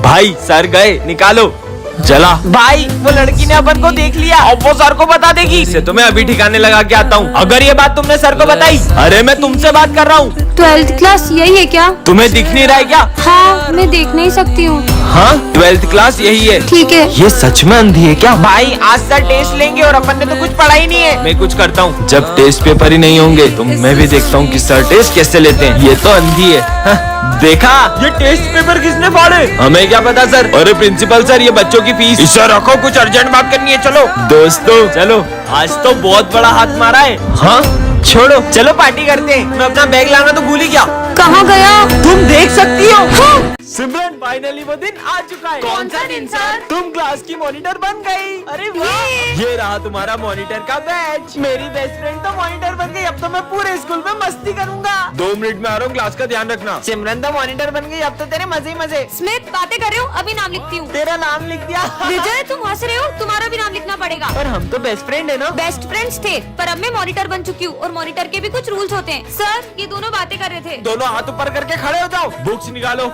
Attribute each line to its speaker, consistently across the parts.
Speaker 1: भाई सर गए, निकालो। चला
Speaker 2: भाई वो लड़की ने अपन को देख लिया, अब वो सर को बता देगी।
Speaker 1: इसे तो मैं अभी ठिकाने लगा के आता हूँ।
Speaker 2: अगर ये बात तुमने सर को बताई,
Speaker 1: अरे मैं तुमसे बात कर रहा हूँ।
Speaker 3: 12th क्लास यही है क्या?
Speaker 1: तुम्हें दिख नहीं रहा है क्या?
Speaker 3: हाँ, मैं देख नहीं सकती हूँ।
Speaker 1: हाँ 12th क्लास यही है।
Speaker 3: ठीक है।
Speaker 1: ये सच में अंधी है क्या?
Speaker 2: भाई आज सर टेस्ट लेंगे और अपन ने तो कुछ पढ़ा ही नहीं है।
Speaker 1: मैं कुछ करता हूँ, जब टेस्ट पेपर ही नहीं होंगे तो मैं भी देखता हूँ कि सर टेस्ट कैसे लेते हैं। ये तो अंधी है। देखा, ये टेस्ट पेपर किसने फाड़े? हमें क्या पता सर। अरे प्रिंसिपल सर, ये बच्चों की फीस। इसे रखो, कुछ अर्जेंट बात करनी है। चलो दोस्तों, चलो आज तो बहुत बड़ा हाथ मारा है। हाँ छोड़ो,
Speaker 2: चलो पार्टी करते हैं।
Speaker 1: मैं अपना बैग लाना तो भूल ही गया।
Speaker 3: कहाँ गया?
Speaker 2: तुम देख सकती हो।
Speaker 3: हाँ।
Speaker 1: सिमरन फाइनली वो दिन आ चुका है।
Speaker 3: कौन सा दिन सर?
Speaker 1: तुम क्लास की मॉनिटर बन गई।
Speaker 2: अरे वाह,
Speaker 1: ये रहा तुम्हारा मॉनिटर का बैच।
Speaker 2: मेरी बेस्ट फ्रेंड तो मॉनिटर बन गई। अब तो मैं पूरे स्कूल में मस्ती करूंगा।
Speaker 1: 2 मिनट में आ रहा हूँ, क्लास का ध्यान रखना।
Speaker 2: सिमरन तो मॉनिटर बन गई, अब तो तेरे मजे ही मजे।
Speaker 3: स्मिथ बातें कर रहे हो? अभी नाम लिखती हूँ।
Speaker 2: तेरा नाम लिख दिया।
Speaker 3: विजय तुम हंस रहे हो? तुम्हारा भी नाम लिखना पड़ेगा।
Speaker 2: पर हम तो बेस्ट फ्रेंड है ना।
Speaker 3: बेस्ट फ्रेंड्स थे, पर अब मैं मॉनिटर बन चुकी हूँ और मॉनिटर के भी कुछ रूल्स होते हैं। सर ये दोनों बातें कर रहे थे।
Speaker 2: दोनों हाथ ऊपर करके खड़े हो जाओ।
Speaker 1: बुक्स निकालो।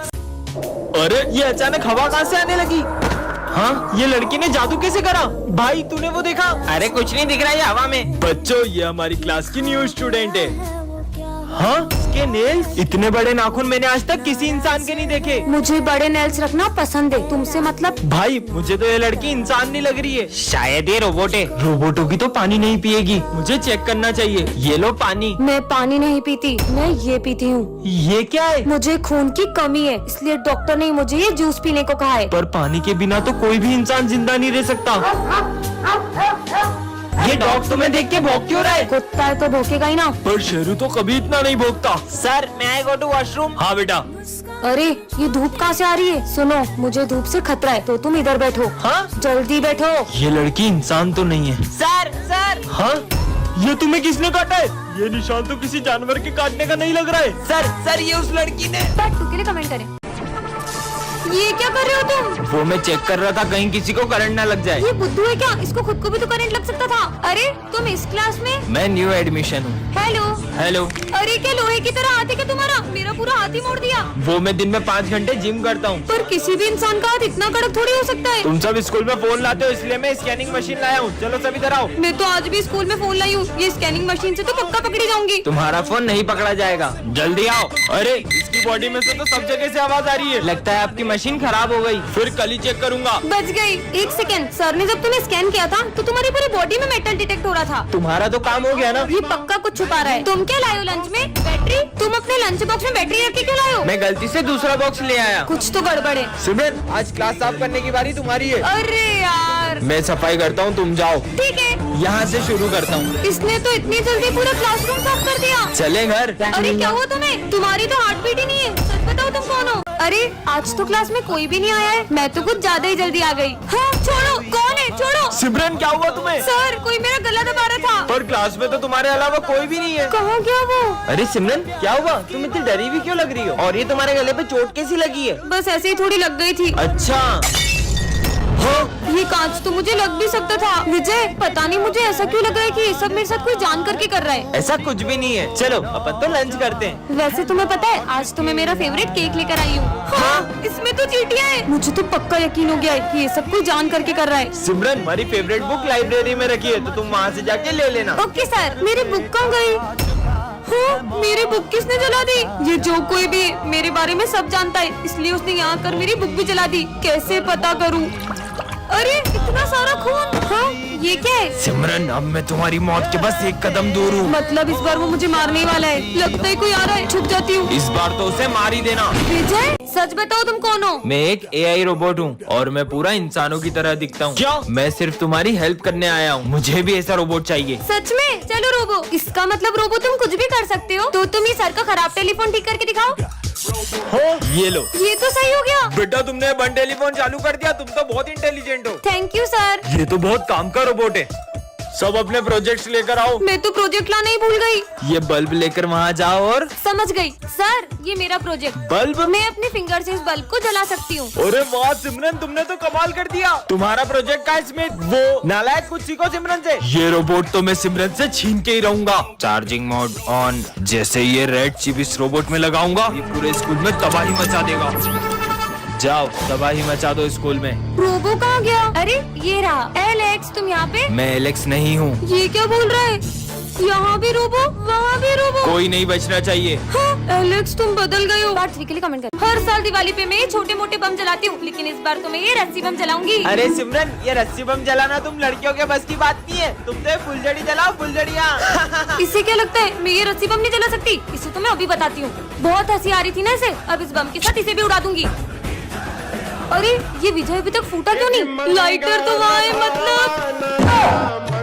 Speaker 1: अरे
Speaker 2: ये अचानक हवा कहाँ से आने लगी? हाँ, ये लड़की ने जादू कैसे करा? भाई तूने वो देखा? अरे कुछ नहीं दिख रहा है हवा में।
Speaker 1: बच्चों, ये हमारी क्लास की न्यू स्टूडेंट है।
Speaker 2: हाँ, इसके नेल्स इतने बड़े नाखून मैंने आज तक किसी इंसान के नहीं देखे।
Speaker 3: मुझे बड़े नेल्स रखना पसंद है, तुमसे मतलब?
Speaker 2: भाई मुझे तो ये लड़की इंसान नहीं लग रही है, शायद ये रोबोट है। रोबोटों की तो पानी नहीं पिएगी, मुझे चेक करना चाहिए। ये लो पानी।
Speaker 3: मैं पानी नहीं पीती, मैं ये पीती हूँ।
Speaker 2: ये क्या है?
Speaker 3: मुझे खून की कमी है, इसलिए डॉक्टर ने मुझे ये जूस पीने को कहा है।
Speaker 2: पर पानी के बिना तो कोई भी इंसान जिंदा नहीं रह सकता। ये डॉग तुम्हें देख के भौंक क्यों रहा है?
Speaker 3: कुत्ता है तो भौंकेगा ही ना।
Speaker 1: पर शेरू तो कभी इतना नहीं भोगता।
Speaker 2: सर मैं आई गो टू वॉशरूम।
Speaker 1: हाँ बेटा।
Speaker 3: अरे ये धूप कहाँ से आ रही है? सुनो, मुझे धूप से खतरा है, तो तुम इधर बैठो।
Speaker 2: हाँ?
Speaker 3: जल्दी बैठो।
Speaker 2: ये लड़की इंसान तो नहीं है। Sir sir. हाँ, ये तुम्हें किसने काटा है?
Speaker 1: ये निशान तो किसी जानवर के काटने का नहीं लग रहा है।
Speaker 2: सर ये उस लड़की ने।
Speaker 3: बट तू के लिए कमेंट करें। ये क्या कर रहे हो तुम?
Speaker 2: वो मैं चेक कर रहा था कहीं किसी को करंट ना लग जाए।
Speaker 3: ये बुद्धू है क्या? इसको खुद को भी तो करंट लग सकता था। अरे तुम इस क्लास में?
Speaker 2: मैं न्यू एडमिशन हूँ।
Speaker 3: हेलो।
Speaker 2: हेलो।
Speaker 3: अरे क्या लोहे की तरह हाथ है क्या तुम्हारा? मेरा पूरा हाथ ही मोड़ दिया।
Speaker 2: वो मैं दिन में 5 घंटे जिम करता हूँ।
Speaker 3: पर किसी भी इंसान का हाथ इतना कड़क थोड़ी हो सकता है।
Speaker 2: तुम सब स्कूल में फोन लाते हो, इसलिए मैं स्कैनिंग मशीन लाया हूँ। चलो सब इधर आओ।
Speaker 3: मैं तो आज भी स्कूल में फोन लाई हूँ, ये स्कैनिंग मशीन से तो पक्का पकड़ी जाऊंगी।
Speaker 2: तुम्हारा फोन नहीं पकड़ा जाएगा, जल्दी आओ।
Speaker 1: अरे इसकी बॉडी में से तो सब जगह से आवाज आ रही है।
Speaker 2: लगता है आपकी मशीन खराब हो गई।
Speaker 1: फिर कल ही चेक करूंगा।
Speaker 3: बच गई। 1 सेकेंड, सर ने जब तुम्हें स्कैन किया था तो तुम्हारी पूरी बॉडी में मेटल डिटेक्ट हो रहा था।
Speaker 2: तुम्हारा तो काम हो गया ना।
Speaker 3: ये पक्का कुछ छुपा रहा है। तुम क्या लाए हो लंच में? बैटरी? तुम अपने लंच बॉक्स में बैटरी रख के क्यों लाए हो?
Speaker 2: मैं गलती से दूसरा बॉक्स ले आया।
Speaker 3: कुछ तो गड़बड़ है।
Speaker 2: सिमरन, आज क्लास साफ करने की बारी तुम्हारी है।
Speaker 3: अरे यार।
Speaker 2: मैं सफाई करता हूँ, तुम जाओ।
Speaker 3: ठीक है।
Speaker 2: यहाँ से शुरू करता हूँ।
Speaker 3: इसने तो इतनी जल्दी पूरा क्लासरूम साफ कर दिया।
Speaker 2: चले घर।
Speaker 3: अरे क्या हुआ तुम्हें? तुम्हारी तो हार्ट बीट ही नहीं है। सच बताओ तुम कौन हो? अरे आज तो क्लास में कोई भी नहीं आया है, मैं तो कुछ ज्यादा ही जल्दी आ गई। हाँ छोड़ो, कौन है? छोड़ो।
Speaker 1: सिमरन क्या हुआ तुम्हें?
Speaker 3: सर कोई मेरा गला दबा रहा था।
Speaker 1: पर क्लास में तो तुम्हारे अलावा कोई भी नहीं है।
Speaker 3: कहाँ गया वो?
Speaker 2: अरे सिमरन क्या हुआ? तुम इतनी डरी भी क्यों लग रही हो? और ये तुम्हारे गले पे चोट कैसी लगी है?
Speaker 3: बस ऐसे ही थोड़ी लग गई थी।
Speaker 2: अच्छा।
Speaker 3: ये कांच तो मुझे लग भी सकता था। विजय पता नहीं मुझे ऐसा क्यों लग रहा है कि ये सब मेरे साथ कोई जान करके कर रहा है।
Speaker 2: ऐसा कुछ भी नहीं है, चलो अपन तो लंच करते हैं।
Speaker 3: वैसे तुम्हें पता है आज तो मैं मेरा फेवरेट केक लेकर आई हूँ। हाँ, इसमें तो चींटियां हैं। मुझे तो पक्का यकीन हो गया है कि ये सब कोई जान करके कर रहा है।
Speaker 2: सिमरन, हमारी फेवरेट बुक लाइब्रेरी में रखी है, तो तुम वहाँ से जाके ले लेना।
Speaker 3: Okay sir. मेरी बुक कहाँ गई? हाँ, मेरी बुक किसने जला दी? ये जो कोई भी मेरे बारे में सब जानता है, इसलिए उसने यहाँ कर मेरी बुक भी जला दी। कैसे पता करूँ? अरे इतना सारा खून। हाँ, ये क्या है?
Speaker 2: सिमरन, अब मैं तुम्हारी मौत के बस 1 कदम दूर हूँ।
Speaker 3: मतलब इस बार वो मुझे मारने वाला है। लगता है कोई आ रहा है, छुप जाती हूँ।
Speaker 2: इस बार तो उसे मार ही देना।
Speaker 3: विजय सच बताओ तुम कौन हो?
Speaker 2: मैं एक AI रोबोट हूँ और मैं पूरा इंसानों की तरह दिखता हूँ।
Speaker 1: क्या?
Speaker 2: मैं सिर्फ तुम्हारी हेल्प करने आया हूँ, मुझे भी ऐसा रोबोट चाहिए।
Speaker 3: सच में? चलो रोबो। इसका मतलब रोबो तुम कुछ भी कर सकते हो। तो तुम ये सर का खराब टेलीफोन ठीक करके दिखाओ।
Speaker 1: हो ये लो।
Speaker 3: ये तो सही हो गया।
Speaker 1: बेटा तुमने बन टेलीफोन चालू कर दिया, तुम तो बहुत इंटेलिजेंट हो।
Speaker 3: Thank you sir.
Speaker 1: ये तो बहुत काम का रोबोट है। सब अपने प्रोजेक्ट्स लेकर आओ।
Speaker 3: मैं तो प्रोजेक्ट लाना ही भूल गई।
Speaker 2: ये बल्ब लेकर वहाँ जाओ और।
Speaker 3: समझ गई सर, ये मेरा प्रोजेक्ट।
Speaker 2: बल्ब?
Speaker 3: मैं अपने फिंगर से इस बल्ब को जला सकती हूँ।
Speaker 1: अरे वाह सिमरन, तुमने तो कमाल कर दिया। तुम्हारा प्रोजेक्ट का इसमें वो नालायक, कुछ सीखो सिमरन से। ये रोबोट तो मैं सिमरन से छीन के ही रहूंगा। Charging mode on. जैसे ये रेड चिप इस रोबोट में लगाऊंगा, ये पूरे स्कूल में तबाही मचा देगा। जाओ तबाही मचा दो स्कूल में।
Speaker 3: रोबो कहाँ गया? अरे ये रहा। एलेक्स तुम यहाँ पे?
Speaker 1: मैं एलेक्स नहीं हूँ।
Speaker 3: ये क्या बोल रहा है? यहाँ भी रोबो, वहाँ भी रोबो।
Speaker 1: कोई नहीं बचना चाहिए।
Speaker 3: हाँ, एलेक्स तुम बदल गए हो। बात के लिए कमेंट कर। हर साल दिवाली पे मैं ये छोटे मोटे बम जलाती हूँ, लेकिन इस बार तो मैं ये रस्सी बम जलाऊंगी।
Speaker 2: अरे सिमरन, ये रस्सी बम जलाना तुम लड़कियों के बस की बात नहीं है। तुम तो ये फुलझड़ी जलाओ, फुलझड़ियाँ।
Speaker 3: इसे क्या लगता है मैं ये रस्सी बम नहीं जला सकती? इसे तो मैं अभी बताती हूँ। बहुत हंसी आ रही थी ना इसे, अब इस बम के साथ इसे भी उड़ा दूंगी। अरे ये विजय अभी तक फूटा क्यों नहीं? लाइटर तो वहाँ है मतलब।